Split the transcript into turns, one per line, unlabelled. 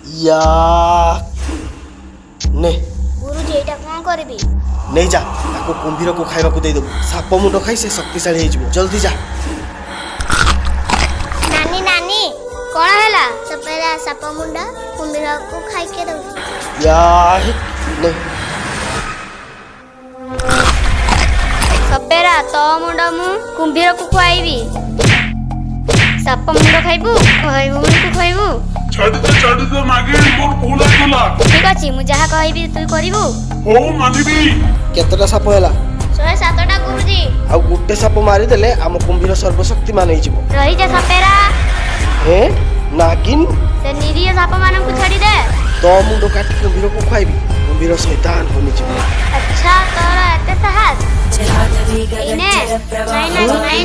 या ने
गुरुजी एटा कौन करबी
नहीं जा ताको कुंभीर को खाइबा को दे देबो साप मुंड खाई से शक्तिशाली हो जल्दी जा।
नानी नानी कौन हैला सपेरा साप मुंडा कुंभीर को खाई के दउ
या ने
सपेरा तो मुंडा मु कुंभीर को खुआइबी साप मुंड खाइबू को खाइबू
छाड़ी दे मागे मोर भूल आइला।
ठीक अछि मु जहा कहबी तू करिवू
हो मानिबी।
केतटा साप हैला
107टा गुरुजी
आ गुटे साप मारी देले हम कुंभीर सर्वशक्तिमान हो जिवो।
रही जा सपेरा
हे नागिन
से निरीह साप मानन को छाड़ी दे
तो मुंड काटी कुंभीर को खाइबी कुंभीर शैतान बनि जिवो।
अच्छा तोरा एते साहस इने नहीं